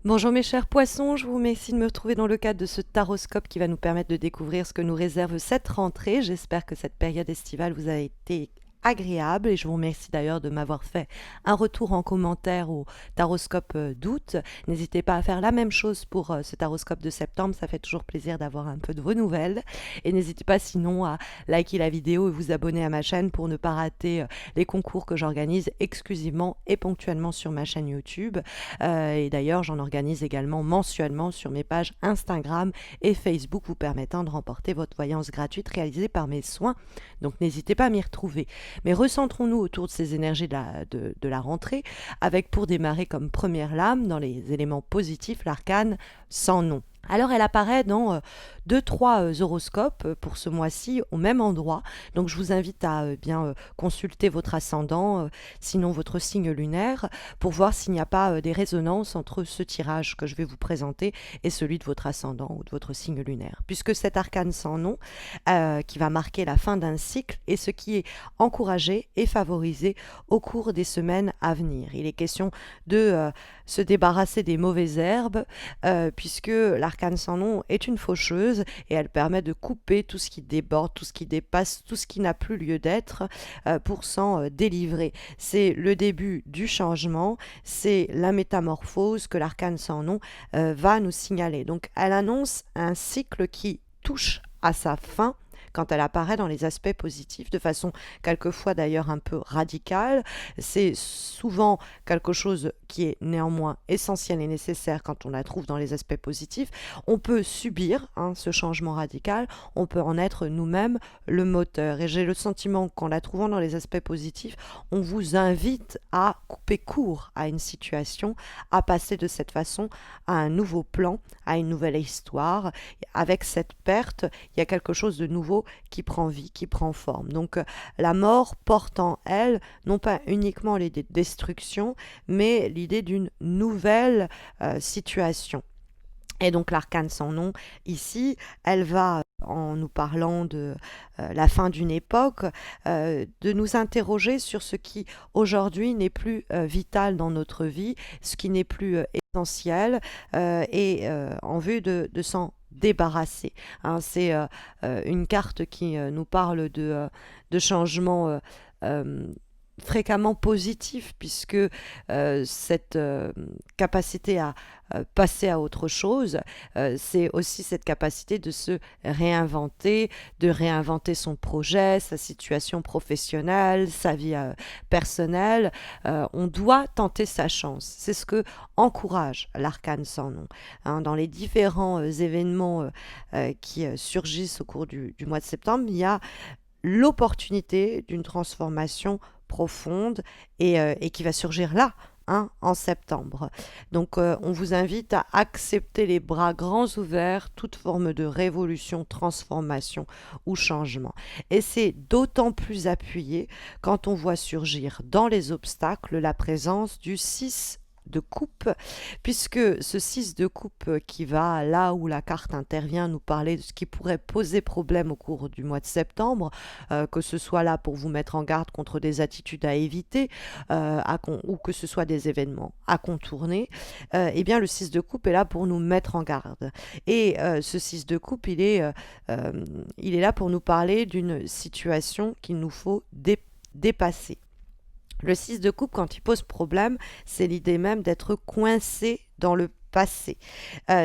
Bonjour mes chers poissons, je vous remercie de me retrouver dans le cadre de ce taroscope qui va nous permettre de découvrir ce que nous réserve cette rentrée. J'espère que cette période estivale vous a été agréable et je vous remercie d'ailleurs de m'avoir fait un retour en commentaire au taroscope d'août. N'hésitez pas à faire la même chose pour ce taroscope de septembre, ça fait toujours plaisir d'avoir un peu de vos nouvelles. Et n'hésitez pas sinon à liker la vidéo et vous abonner à ma chaîne pour ne pas rater les concours que j'organise exclusivement et ponctuellement sur ma chaîne YouTube. Et d'ailleurs, j'en organise également mensuellement sur mes pages Instagram et Facebook, vous permettant de remporter votre voyance gratuite réalisée par mes soins. Donc n'hésitez pas à m'y retrouver. Mais recentrons-nous autour de ces énergies de la rentrée, avec pour démarrer comme première lame, dans les éléments positifs, l'arcane sans nom. Alors elle apparaît dans 2-3 horoscopes pour ce mois-ci au même endroit. Donc je vous invite à bien consulter votre ascendant, sinon votre signe lunaire, pour voir s'il n'y a pas des résonances entre ce tirage que je vais vous présenter et celui de votre ascendant ou de votre signe lunaire. Puisque cet arcane sans nom, qui va marquer la fin d'un cycle, est ce qui est encouragé et favorisé au cours des semaines à venir. Il est question de se débarrasser des mauvaises herbes, puisque l'arcane sans nom est une faucheuse et elle permet de couper tout ce qui déborde, tout ce qui dépasse, tout ce qui n'a plus lieu d'être pour s'en délivrer. C'est le début du changement, c'est la métamorphose que l'arcane sans nom va nous signaler. Donc elle annonce un cycle qui touche à sa fin quand elle apparaît dans les aspects positifs, de façon quelquefois d'ailleurs un peu radicale. C'est souvent quelque chose qui est néanmoins essentiel et nécessaire quand on la trouve dans les aspects positifs. On peut subir ce changement radical, on peut en être nous-mêmes le moteur. Et j'ai le sentiment qu'en la trouvant dans les aspects positifs, on vous invite à couper court à une situation, à passer de cette façon à un nouveau plan, à une nouvelle histoire. Avec cette perte, il y a quelque chose de nouveau qui prend vie, qui prend forme. Donc la mort porte en elle non pas uniquement l'idée de destruction, mais l'idée d'une nouvelle situation. Et donc l'arcane sans nom, ici, elle va, en nous parlant de la fin d'une époque, de nous interroger sur ce qui aujourd'hui n'est plus vital dans notre vie, ce qui n'est plus essentiel, et en vue de s'en débarrasser. C'est une carte qui nous parle de changements fréquemment positif, puisque cette capacité à passer à autre chose, c'est aussi cette capacité de se réinventer, de réinventer son projet, sa situation professionnelle, sa vie personnelle. On doit tenter sa chance. C'est ce que encourage l'arcane sans nom. Dans les différents événements qui surgissent au cours du mois de septembre, il y a l'opportunité d'une transformation profonde et qui va surgir là, en septembre. Donc on vous invite à accepter les bras grands ouverts toute forme de révolution, transformation ou changement. Et c'est d'autant plus appuyé quand on voit surgir dans les obstacles la présence du 6 de coupe, puisque ce 6 de coupe qui va là où la carte intervient nous parler de ce qui pourrait poser problème au cours du mois de septembre, que ce soit là pour vous mettre en garde contre des attitudes à éviter, ou que ce soit des événements à contourner, eh bien le 6 de coupe est là pour nous mettre en garde. Et ce 6 de coupe, il est là pour nous parler d'une situation qu'il nous faut dépasser. Le 6 de coupe, quand il pose problème, c'est l'idée même d'être coincé dans le passé.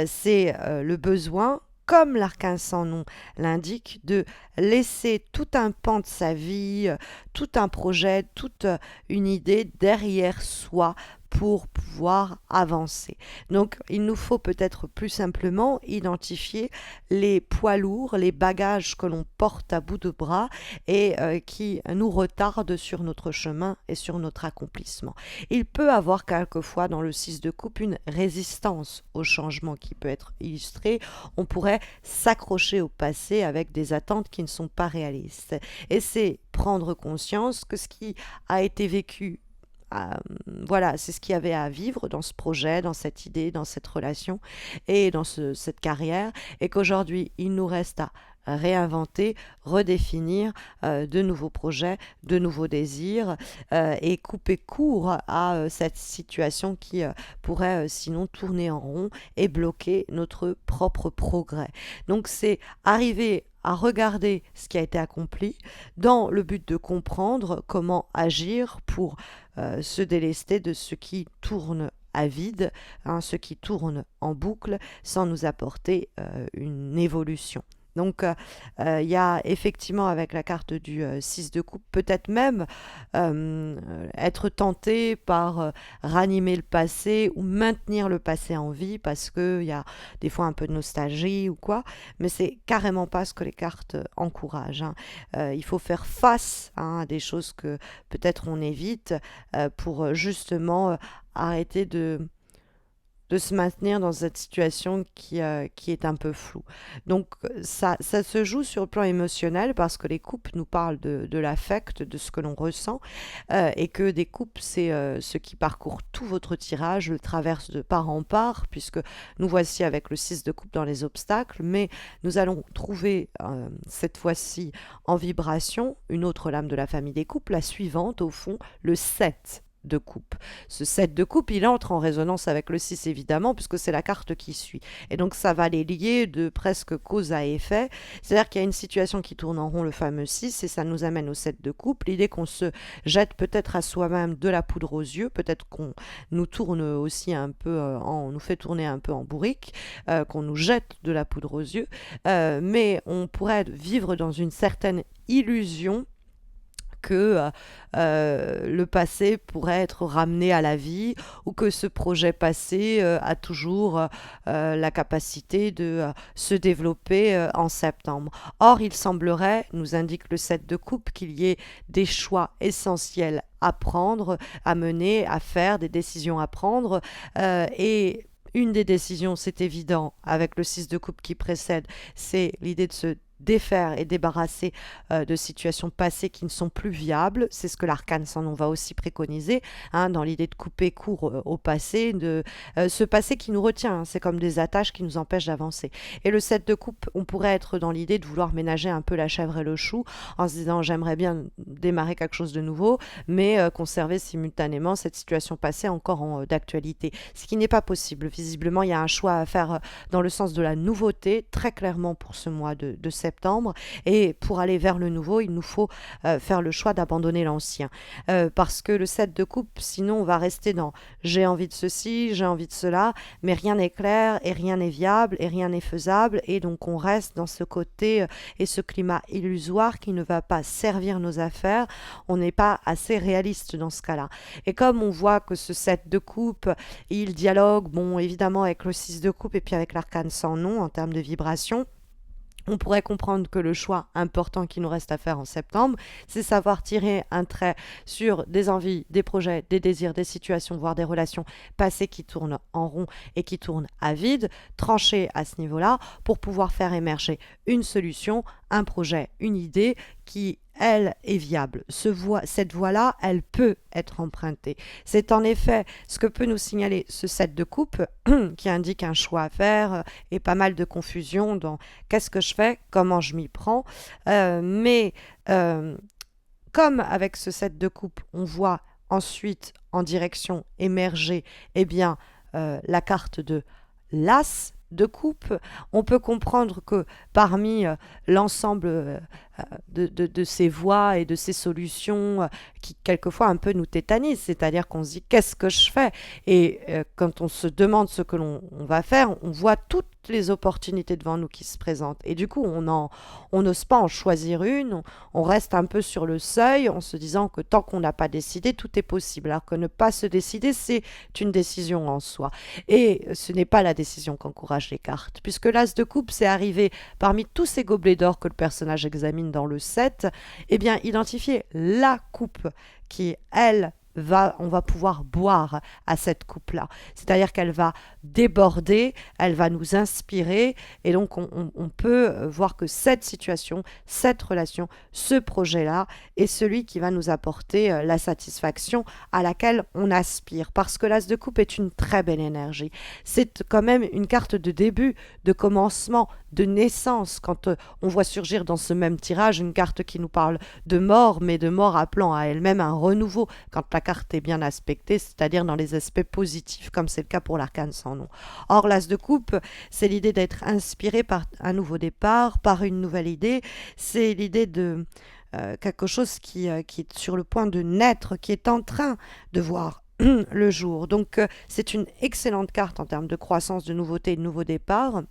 C'est le besoin, comme l'arcane sans nom l'indique, de laisser tout un pan de sa vie, tout un projet, toute une idée derrière soi pour pouvoir avancer. Donc il nous faut peut-être plus simplement identifier les poids lourds, les bagages que l'on porte à bout de bras et qui nous retardent sur notre chemin et sur notre accomplissement. Il peut avoir quelquefois dans le 6 de coupe une résistance au changement qui peut être illustrée. On pourrait s'accrocher au passé avec des attentes qui ne sont pas réalistes. Et c'est prendre conscience que ce qui a été vécu, voilà, c'est ce qu'il y avait à vivre dans ce projet, dans cette idée, dans cette relation et dans cette carrière, et qu'aujourd'hui il nous reste à réinventer, redéfinir de nouveaux projets, de nouveaux désirs et couper court à cette situation qui pourrait sinon tourner en rond et bloquer notre propre progrès. Donc c'est arriver à regarder ce qui a été accompli dans le but de comprendre comment agir pour se délester de ce qui tourne à vide, ce qui tourne en boucle sans nous apporter une évolution. Donc, il y a effectivement avec la carte du 6 de coupe, peut-être même être tenté par ranimer le passé ou maintenir le passé en vie parce qu'il y a des fois un peu de nostalgie ou quoi, mais c'est carrément pas ce que les cartes encouragent. Il faut faire face à des choses que peut-être on évite pour justement arrêter de se maintenir dans cette situation qui est un peu floue. Donc ça se joue sur le plan émotionnel parce que les coupes nous parlent de l'affect, de ce que l'on ressent, et que des coupes, c'est ce qui parcourt tout votre tirage, le traverse de part en part, puisque nous voici avec le 6 de coupe dans les obstacles, mais nous allons trouver cette fois-ci en vibration une autre lame de la famille des coupes, la suivante au fond, le 7 de coupe. Ce 7 de coupe, il entre en résonance avec le 6 évidemment, puisque c'est la carte qui suit. Et donc ça va les lier de presque cause à effet. C'est-à-dire qu'il y a une situation qui tourne en rond, le fameux 6, et ça nous amène au 7 de coupe. L'idée qu'on se jette peut-être à soi-même de la poudre aux yeux, peut-être qu'on nous tourne aussi un peu, on nous fait tourner un peu en bourrique, qu'on nous jette de la poudre aux yeux, mais on pourrait vivre dans une certaine illusion que le passé pourrait être ramené à la vie ou que ce projet passé a toujours la capacité de se développer en septembre. Or, il semblerait, nous indique le 7 de coupe, qu'il y ait des choix essentiels à prendre, à mener, à faire, des décisions à prendre et une des décisions, c'est évident, avec le 6 de coupe qui précède, c'est l'idée de se défaire et débarrasser de situations passées qui ne sont plus viables. C'est ce que l'arcane sans nom va aussi préconiser, dans l'idée de couper court au passé, de ce passé qui nous retient. C'est comme des attaches qui nous empêchent d'avancer. Et le 7 de coupe, on pourrait être dans l'idée de vouloir ménager un peu la chèvre et le chou en se disant j'aimerais bien démarrer quelque chose de nouveau, mais conserver simultanément cette situation passée encore d'actualité. Ce qui n'est pas possible. Visiblement, il y a un choix à faire dans le sens de la nouveauté, très clairement pour ce mois de septembre. Et pour aller vers le nouveau, il nous faut faire le choix d'abandonner l'ancien. Parce que le 7 de coupe, sinon on va rester dans j'ai envie de ceci, j'ai envie de cela, mais rien n'est clair et rien n'est viable et rien n'est faisable. Et donc on reste dans ce côté et ce climat illusoire qui ne va pas servir nos affaires. On n'est pas assez réaliste dans ce cas-là. Et comme on voit que ce 7 de coupe, il dialogue, bon, évidemment avec le 6 de coupe et puis avec l'arcane sans nom en termes de vibration, on pourrait comprendre que le choix important qui nous reste à faire en septembre, c'est savoir tirer un trait sur des envies, des projets, des désirs, des situations, voire des relations passées qui tournent en rond et qui tournent à vide, trancher à ce niveau-là pour pouvoir faire émerger une solution, un projet, une idée qui, elle, est viable. Cette voie-là, elle peut être empruntée. C'est en effet ce que peut nous signaler ce 7 de coupe qui indique un choix à faire et pas mal de confusion dans qu'est-ce que je fais, comment je m'y prends. Mais comme avec ce 7 de coupe, on voit ensuite en direction émerger la carte de l'As de coupe, on peut comprendre que parmi l'ensemble de ces voies et de ces solutions qui quelquefois un peu nous tétanisent, c'est-à-dire qu'on se dit qu'est-ce que je fais et quand on se demande ce que l'on va faire, on voit toutes les opportunités devant nous qui se présentent et du coup on n'ose pas en choisir une, on reste un peu sur le seuil en se disant que tant qu'on n'a pas décidé, tout est possible, alors que ne pas se décider, c'est une décision en soi et ce n'est pas la décision qu'encouragent les cartes, puisque l'As de coupe, c'est arrivé parmi tous ces gobelets d'or que le personnage examine dans le 7, identifier la coupe qui, elle, on va pouvoir boire à cette coupe-là. C'est-à-dire qu'elle va déborder, elle va nous inspirer, et donc on peut voir que cette situation, cette relation, ce projet-là est celui qui va nous apporter la satisfaction à laquelle on aspire. Parce que l'As de coupe est une très belle énergie. C'est quand même une carte de début, de commencement, de naissance. Quand on voit surgir dans ce même tirage une carte qui nous parle de mort, mais de mort appelant à elle-même un renouveau, quand la carte est bien aspectée, c'est-à-dire dans les aspects positifs, comme c'est le cas pour l'arcane sans nom. Or, l'As de coupe, c'est l'idée d'être inspiré par un nouveau départ, par une nouvelle idée, c'est l'idée de quelque chose qui est sur le point de naître, qui est en train de voir le jour. Donc, c'est une excellente carte en termes de croissance, de nouveauté et de nouveau départ.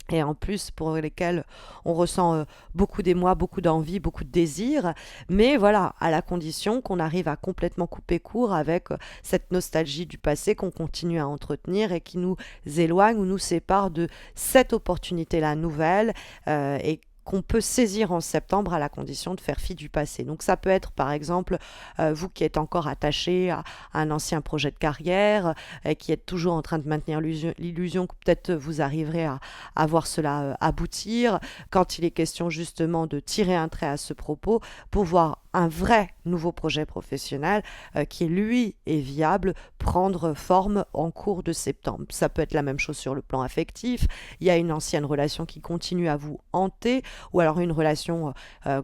Et en plus, pour lesquels on ressent beaucoup d'émoi, beaucoup d'envie, beaucoup de désir. Mais voilà, à la condition qu'on arrive à complètement couper court avec cette nostalgie du passé qu'on continue à entretenir et qui nous éloigne ou nous sépare de cette opportunité-là nouvelle et qu'on peut saisir en septembre à la condition de faire fi du passé. Donc ça peut être par exemple vous qui êtes encore attaché à un ancien projet de carrière, qui êtes toujours en train de maintenir l'illusion que peut-être vous arriverez à voir cela aboutir, quand il est question justement de tirer un trait à ce propos pour voir un vrai nouveau projet professionnel qui lui est viable prendre forme en cours de septembre. Ça peut être la même chose sur le plan affectif, il y a une ancienne relation qui continue à vous hanter, ou alors une relation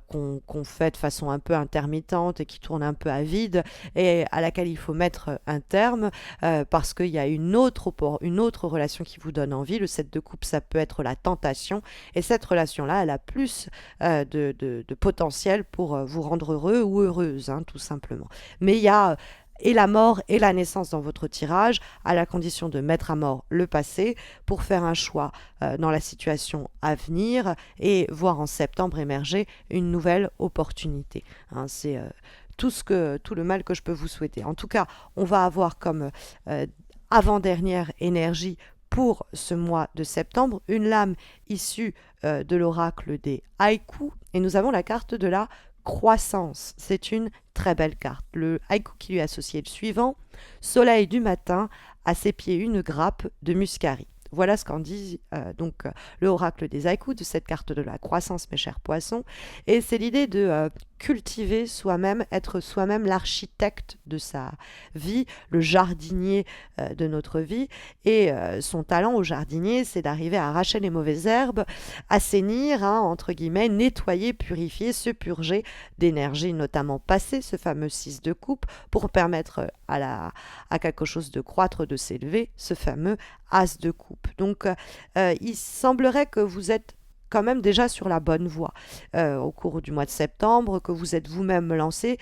qu'on fait de façon un peu intermittente et qui tourne un peu à vide et à laquelle il faut mettre un terme parce qu'il y a une autre relation qui vous donne envie. Le 7 de coupe, ça peut être la tentation, et cette relation-là, elle a plus de potentiel pour vous rendre heureux ou heureuse, hein, tout simplement. Mais il y a et la mort et la naissance dans votre tirage, à la condition de mettre à mort le passé pour faire un choix dans la situation à venir et voir en septembre émerger une nouvelle opportunité. Hein, c'est tout le mal que je peux vous souhaiter. En tout cas, on va avoir comme avant-dernière énergie pour ce mois de septembre une lame issue de l'oracle des haïkus, et nous avons la carte de la croissance. C'est une très belle carte. Le haïku qui lui est associé est le suivant: soleil du matin, à ses pieds une grappe de muscari. Voilà ce qu'en dit le oracle des haïkus de cette carte de la croissance, mes chers poissons. Et c'est l'idée de cultiver soi-même, être soi-même l'architecte de sa vie, le jardinier de notre vie. Et son talent au jardinier, c'est d'arriver à arracher les mauvaises herbes, assainir, hein, entre guillemets, nettoyer, purifier, se purger d'énergie, notamment passée, ce fameux 6 de coupe, pour permettre à quelque chose de croître, de s'élever, ce fameux As de coupe. Donc, il semblerait que vous êtes quand même déjà sur la bonne voie au cours du mois de septembre, que vous êtes vous-même lancé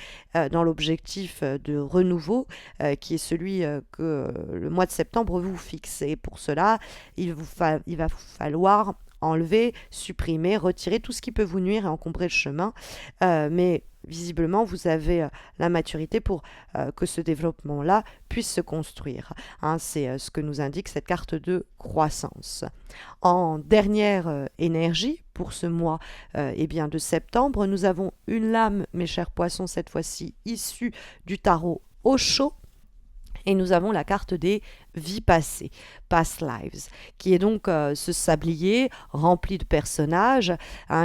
dans l'objectif de renouveau qui est celui que le mois de septembre vous fixe. Et pour cela, il va vous falloir enlever, supprimer, retirer tout ce qui peut vous nuire et encombrer le chemin. Mais visiblement, vous avez la maturité pour que ce développement-là puisse se construire. Hein, c'est ce que nous indique cette carte de croissance. En dernière énergie pour ce mois de septembre, nous avons une lame, mes chers poissons, cette fois-ci issue du tarot Osho. Et nous avons la carte des vies passées, Past Lives, qui est donc ce sablier rempli de personnages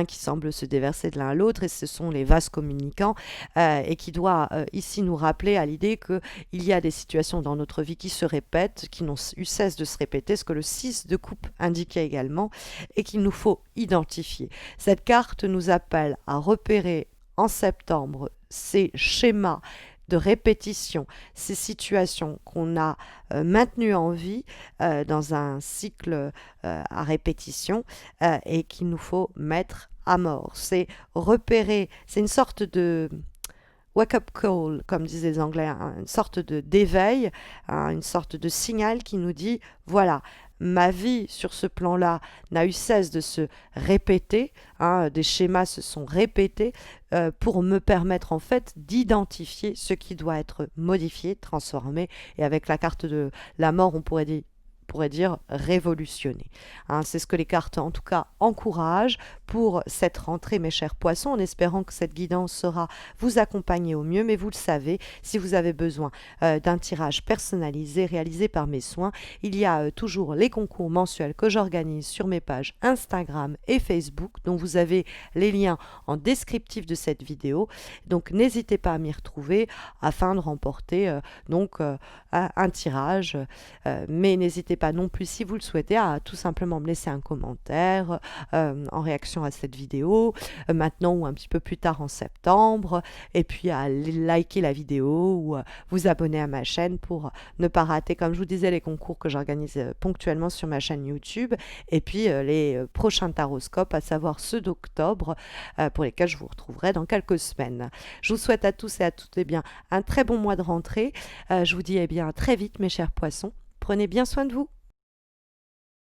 qui semblent se déverser de l'un à l'autre, et ce sont les vases communicants, et qui doit ici nous rappeler à l'idée qu'il y a des situations dans notre vie qui se répètent, qui n'ont eu cesse de se répéter, ce que le 6 de coupe indiquait également, et qu'il nous faut identifier. Cette carte nous appelle à repérer en septembre ces schémas de répétition, ces situations qu'on a maintenues en vie dans un cycle à répétition et qu'il nous faut mettre à mort. C'est repérer, c'est une sorte de wake-up call, comme disent les Anglais, hein, une sorte d'éveil, une sorte de signal qui nous dit, voilà, ma vie sur ce plan-là n'a eu cesse de se répéter, des schémas se sont répétés pour me permettre en fait d'identifier ce qui doit être modifié, transformé. Et avec la carte de la mort, on pourrait dire pourrait dire révolutionner. Hein, c'est ce que les cartes en tout cas encouragent pour cette rentrée, mes chers poissons, en espérant que cette guidance saura vous accompagner au mieux. Mais vous le savez, si vous avez besoin d'un tirage personnalisé réalisé par mes soins, il y a toujours les concours mensuels que j'organise sur mes pages Instagram et Facebook, dont vous avez les liens en descriptif de cette vidéo. Donc n'hésitez pas à m'y retrouver afin de remporter un tirage. Mais n'hésitez pas non plus, si vous le souhaitez, à tout simplement me laisser un commentaire en réaction à cette vidéo, maintenant ou un petit peu plus tard en septembre, et puis à liker la vidéo ou vous abonner à ma chaîne pour ne pas rater, comme je vous disais, les concours que j'organise ponctuellement sur ma chaîne YouTube, et puis les prochains taroscopes, à savoir ceux d'octobre, pour lesquels je vous retrouverai dans quelques semaines. Je vous souhaite à tous et à toutes un très bon mois de rentrée. Je vous dis à très vite, mes chers poissons. Prenez bien soin de vous.